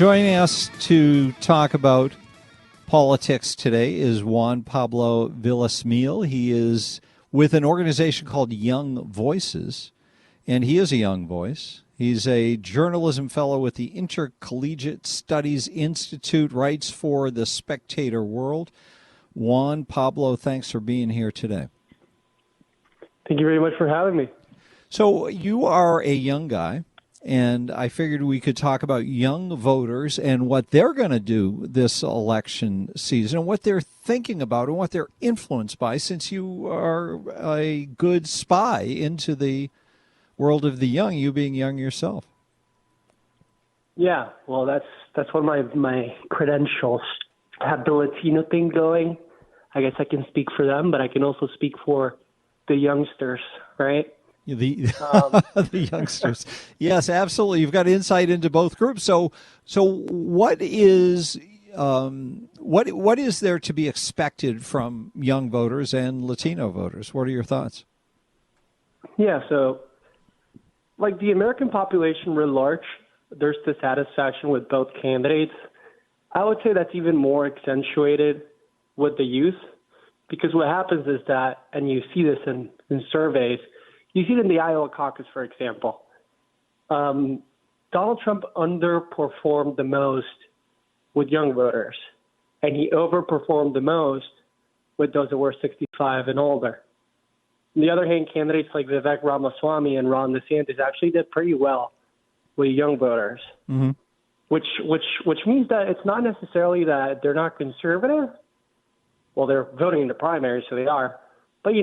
Joining us to talk about politics today is Juan Pablo Villasmil. He is with an organization called Young Voices, and he is a young voice. He's a journalism fellow with the Intercollegiate Studies Institute, writes for The Spectator World. Juan Pablo, thanks for being here today. Thank you very much for having me. So you are a young guy, and I figured we could talk about young voters and what they're going to do this election season and what they're thinking about and what they're influenced by, since you are a good spy into the world of the young, you being young yourself. Yeah, well, that's one of my credentials. To have the Latino thing going, I guess I can speak for them, but I can also speak for the youngsters, right? The youngsters. Yes, absolutely. You've got insight into both groups. So what is there to be expected from young voters and Latino voters? What are your thoughts? Yeah, so like the American population writ large, there's dissatisfaction with both candidates. I would say that's even more accentuated with the youth, because what happens is that, and you see this in surveys, you see it in the Iowa caucus, for example. Donald Trump underperformed the most with young voters, and he overperformed the most with those that were 65 and older. On the other hand, candidates like Vivek Ramaswamy and Ron DeSantis actually did pretty well with young voters, mm-hmm. which means that it's not necessarily that they're not conservative. Well, they're voting in the primary, so they are. But,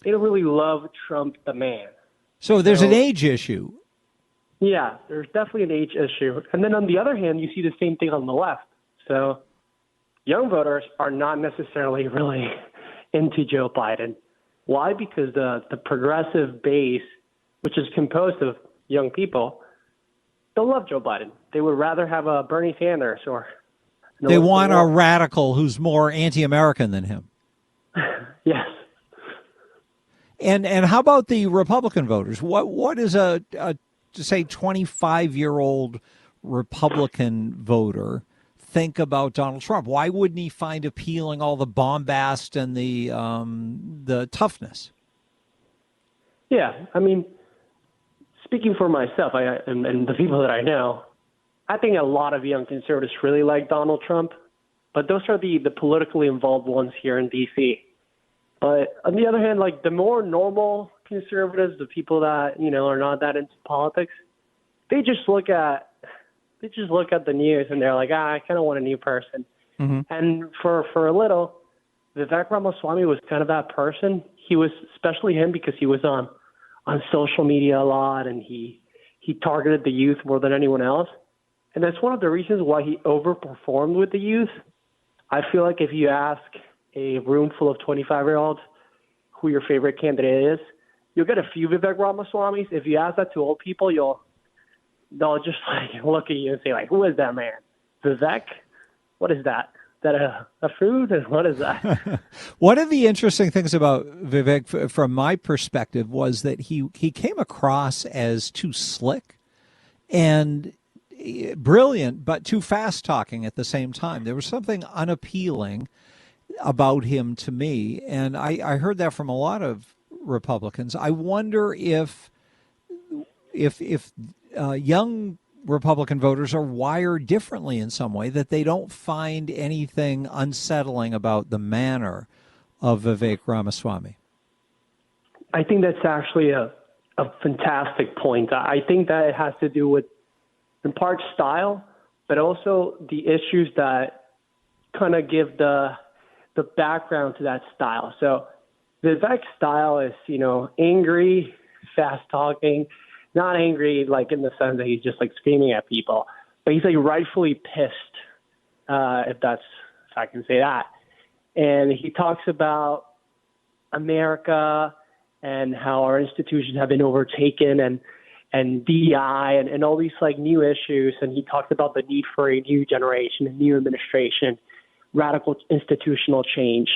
they don't really love Trump the man. So there's an age issue. Yeah, there's definitely an age issue. And then on the other hand, you see the same thing on the left. So young voters are not necessarily really into Joe Biden. Why? Because the progressive base, which is composed of young people, don't love Joe Biden. They would rather have a Bernie Sanders or... They want a radical who's more anti-American than him. Yes. And how about the Republican voters? What is a say 25-year-old Republican voter think about Donald Trump? Why wouldn't he find appealing all the bombast and the toughness? Yeah, I mean, speaking for myself and the people that I know, I think a lot of young conservatives really like Donald Trump, but those are the politically involved ones here in D.C. But on the other hand, like the more normal conservatives, the people that, are not that into politics, they just look at the news and they're like, I kind of want a new person. Mm-hmm. And for a little, Vivek Ramaswamy was kind of that person. He was, especially him, because he was on social media a lot and he targeted the youth more than anyone else. And that's one of the reasons why he overperformed with the youth. I feel like if you ask a room full of 25-year-olds who your favorite candidate is, you'll get a few Vivek Ramaswamys. If you ask that to old people, they'll just like look at you and say, like, who is that man? Vivek? What is that? Is that a food? What is that? One of the interesting things about Vivek, from my perspective, was that he came across as too slick and brilliant, but too fast talking at the same time. There was something unappealing about him to me, and I heard that from a lot of Republicans. I wonder if young Republican voters are wired differently in some way, that they don't find anything unsettling about the manner of Vivek Ramaswamy. I think that's actually a fantastic point. I think that it has to do with, in part, style, but also the issues that kind of give the background to that style. So Vivek's style is, angry, fast talking, not angry like in the sense that he's just like screaming at people, but he's like rightfully pissed, if I can say that. And he talks about America and how our institutions have been overtaken and DEI and all these like new issues. And he talked about the need for a new generation, a new administration, radical institutional change.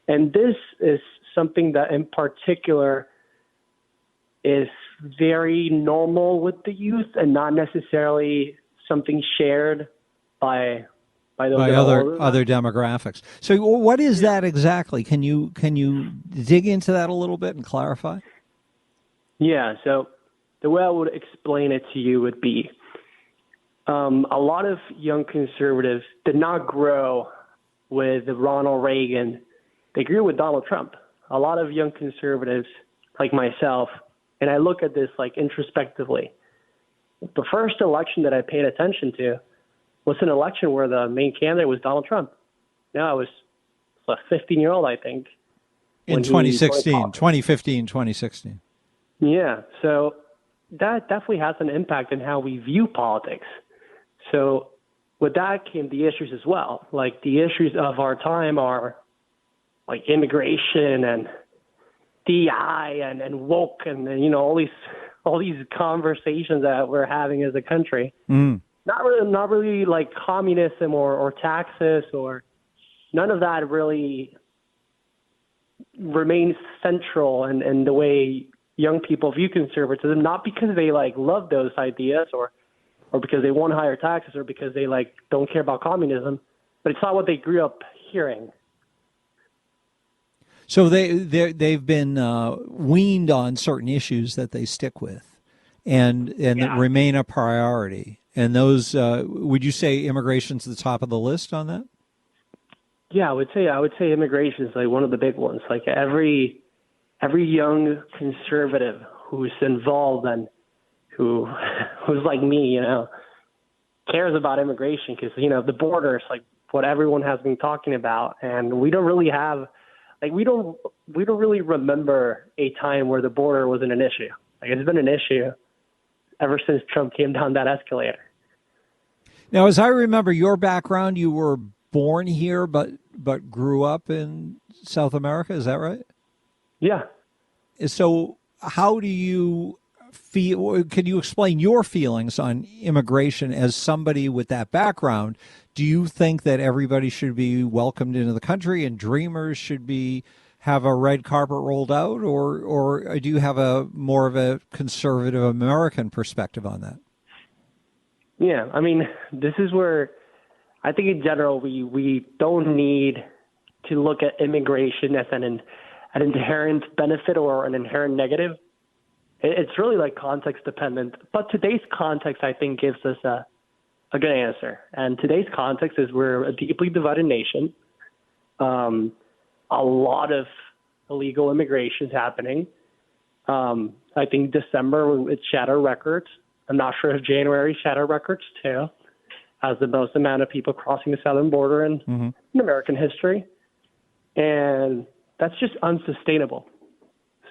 And this is something that in particular is very normal with the youth and not necessarily something shared by those by that are older than other us. demographics. So what is that exactly? Can you dig into that a little bit and clarify? Yeah, so the way I would explain it to you would be a lot of young conservatives did not grow with Ronald Reagan. They grew with Donald Trump. A lot of young conservatives, like myself, and I look at this like introspectively. The first election that I paid attention to was an election where the main candidate was Donald Trump. Now I was a 15-year-old, I think. In 2016, 2015, 2016. Yeah, so that definitely has an impact on how we view politics. So with that came the issues as well. Like the issues of our time are like immigration and DI and woke and all these conversations that we're having as a country. Not really like communism or taxes or none of that really remains central in the way young people view conservatism, not because they like love those ideas or because they want higher taxes or because they like don't care about communism, but it's not what they grew up hearing. So they've been weaned on certain issues that they stick with, and that remain a priority. And those, would you say, immigration's the top of the list on that? Yeah, I would say immigration is like one of the big ones. Like every young conservative who's involved and who's like me, cares about immigration because the border is like what everyone has been talking about, and we don't really have. Like we don't really remember a time where the border wasn't an issue. Like it's been an issue ever since Trump came down that escalator. Now, as I remember your background, you were born here but grew up in South America. Is that right? Yeah. So how do you feel? Can you explain your feelings on immigration as somebody with that background? Do you think that everybody should be welcomed into the country and dreamers should have a red carpet rolled out, or do you have a more of a conservative American perspective on that? Yeah, I mean, this is where I think in general we don't need to look at immigration as an inherent benefit or an inherent negative. It's really like context dependent. But today's context, I think, gives us a good answer. And today's context is we're a deeply divided nation. A lot of illegal immigration is happening. I think December, it shattered records. I'm not sure if January shattered records too, as the most amount of people crossing the southern border in American history. And that's just unsustainable.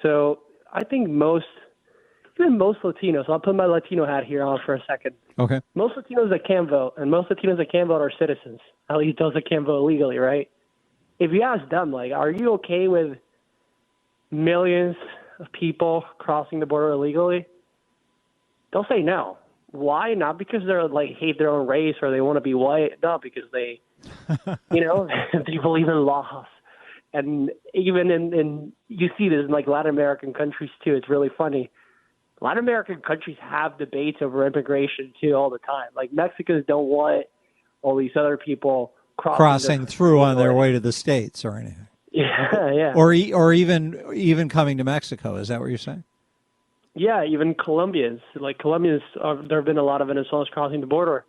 So I think even most Latinos, I'll put my Latino hat here on for a second. Okay. Most Latinos that can vote, and most Latinos that can vote are citizens, at least those that can't vote legally, right? If you ask them, like, are you okay with millions of people crossing the border illegally? They'll say no. Why? Not because they're like hate their own race or they want to be white. No, because they, they believe in laws. And even in you see this in like Latin American countries too. It's really funny. Latin American countries have debates over immigration too all the time. Like Mexicans don't want all these other people crossing through on their way to the States or anything. Yeah, yeah. Or even coming to Mexico. Is that what you're saying? Yeah, even Colombians. Like Colombians, there have been a lot of Venezuelans crossing the border.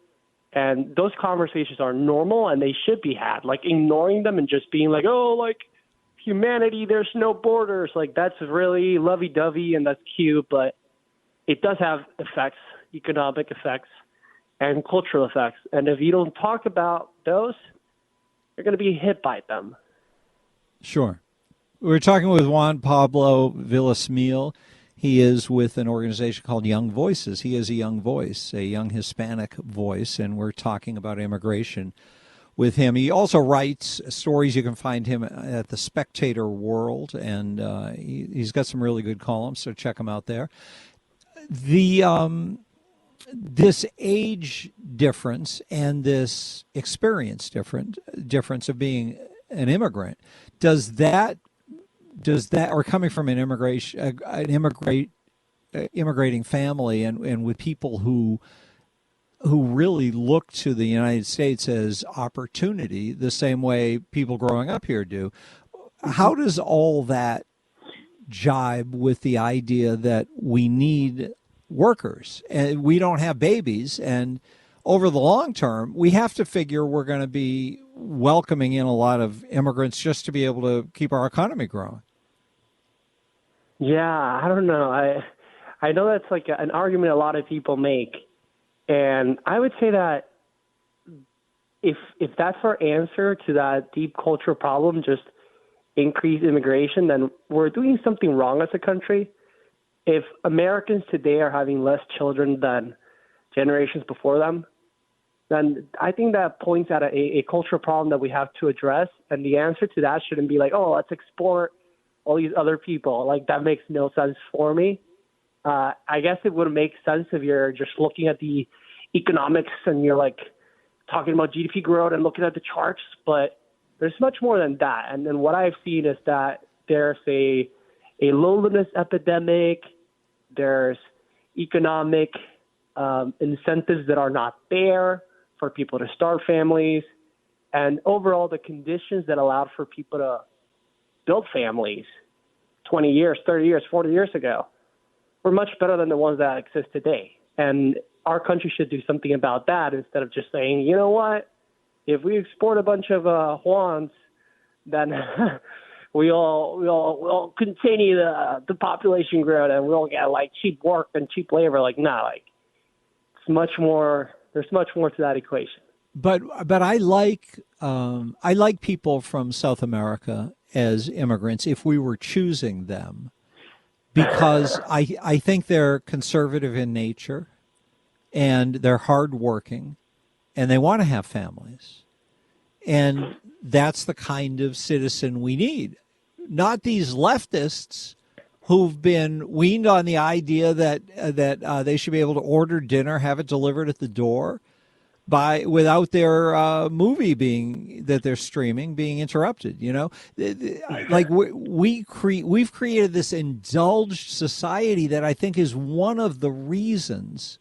And those conversations are normal and they should be had. Like ignoring them and just being like, oh, like humanity, there's no borders. Like that's really lovey-dovey and that's cute, but it does have effects, economic effects and cultural effects. And if you don't talk about those, you're going to be hit by them. Sure. We're talking with Juan Pablo Villasmil. He is with an organization called Young Voices. He is a young voice, a young Hispanic voice, and we're talking about immigration with him. He also writes stories. You can find him at the Spectator World, and he's got some really good columns, so check him out there. This age difference and this experience difference of being an immigrant, does that or coming from an immigrating family and with people who who really look to the United States as opportunity, the same way people growing up here do. How does all that jibe with the idea that we need workers and we don't have babies? And over the long term, we have to figure we're going to be welcoming in a lot of immigrants just to be able to keep our economy growing. Yeah, I don't know. I know that's like an argument a lot of people make. And I would say that if that's our answer to that deep cultural problem, just increase immigration, then we're doing something wrong as a country. If Americans today are having less children than generations before them, then I think that points at a cultural problem that we have to address. And the answer to that shouldn't be like, oh, let's export all these other people. Like, that makes no sense for me. I guess it would make sense if you're just looking at the economics and you're like talking about GDP growth and looking at the charts, but there's much more than that. And then what I've seen is that there's a loneliness epidemic. There's economic incentives that are not there for people to start families. And overall, the conditions that allowed for people to build families 20 years, 30 years, 40 years ago were much better than the ones that exist today. And our country should do something about that instead of just saying, you know what, if we export a bunch of Juans, then we'll continue the population growth and we'll get like cheap work and cheap labor. Like, nah, like it's much more. There's much more to that equation. But I like people from South America as immigrants if we were choosing them, because I think they're conservative in nature and they're hardworking and they want to have families. And that's the kind of citizen we need. Not these leftists who've been weaned on the idea that they should be able to order dinner, have it delivered at the door without their movie that they're streaming being interrupted. You know, like we've created this indulged society that I think is one of the reasons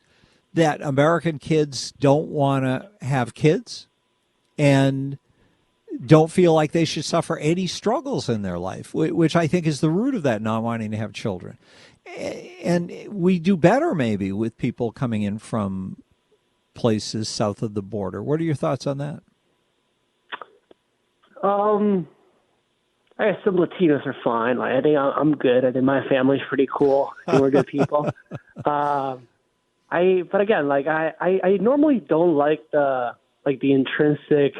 that American kids don't want to have kids and don't feel like they should suffer any struggles in their life, which I think is the root of that not wanting to have children. And we do better maybe with people coming in from places south of the border. What are your thoughts on that? I guess some Latinos are fine. Like, I think I'm good. I think my family's pretty cool. I think we're good people. But again, like I normally don't like the intrinsic,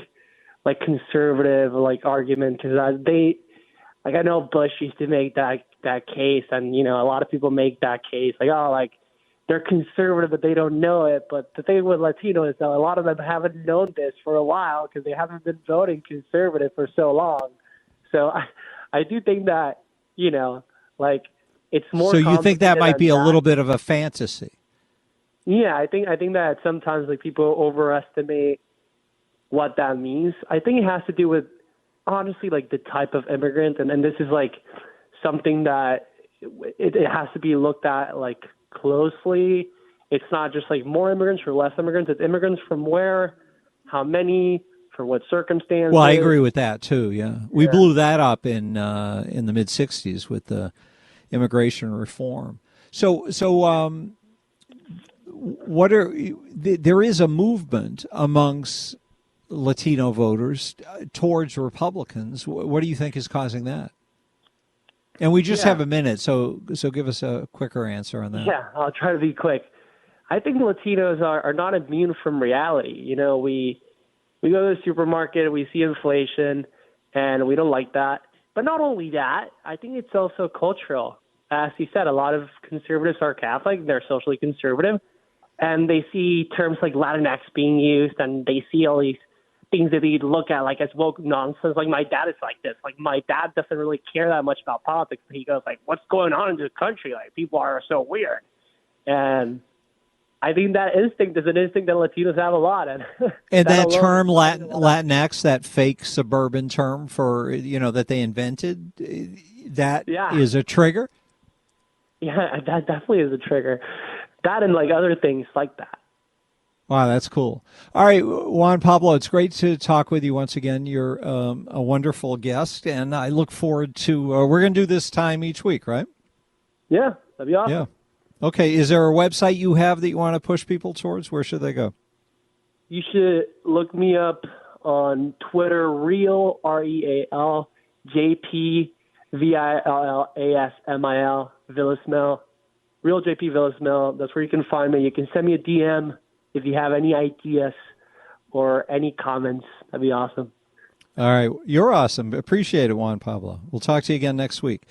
like conservative, like argument, because I know Bush used to make that case, and you know a lot of people make that case, like, oh, like they're conservative but they don't know it. But the thing with Latinos is that a lot of them haven't known this for a while because they haven't been voting conservative for so long. So I do think that, you know, like it's more. So you think that might be a little bit of a fantasy? Yeah, I think that sometimes like people overestimate what that means. I think it has to do with honestly like the type of immigrant, and this is like something that it has to be looked at like closely. It's not just like more immigrants or less immigrants. It's immigrants from where, how many, for what circumstances. Well, I agree with that too. Yeah, we blew that up in the mid '60s with the immigration reform. So there is a movement amongst Latino voters towards Republicans. What do you think is causing that? And we just have a minute, so give us a quicker answer on that. Yeah, I'll try to be quick. I think Latinos are not immune from reality. You know, we go to the supermarket, we see inflation, and we don't like that. But not only that, I think it's also cultural. As you said, a lot of conservatives are Catholic. They're socially conservative. And they see terms like Latinx being used, and they see all these things that they look at like as woke nonsense. Like, my dad is like this. Like, my dad doesn't really care that much about politics. But he goes like, what's going on in this country? Like, people are so weird. And I think that instinct is an instinct that Latinos have a lot. And that term Latinx, that fake suburban term for, you know, that they invented, that is a trigger? Yeah, that definitely is a trigger. That and like other things like that. Wow, that's cool. All right, Juan Pablo, it's great to talk with you once again. You're a wonderful guest, and I look forward to. We're going to do this time each week, right? Yeah, that'd be awesome. Yeah. Okay. Is there a website you have that you want to push people towards? Where should they go? You should look me up on Twitter, Real REAL JP VILLASMIL Villasmil. Real JP Villasmil. That's where you can find me. You can send me a DM if you have any ideas or any comments. That'd be awesome. All right. You're awesome. Appreciate it, Juan Pablo. We'll talk to you again next week.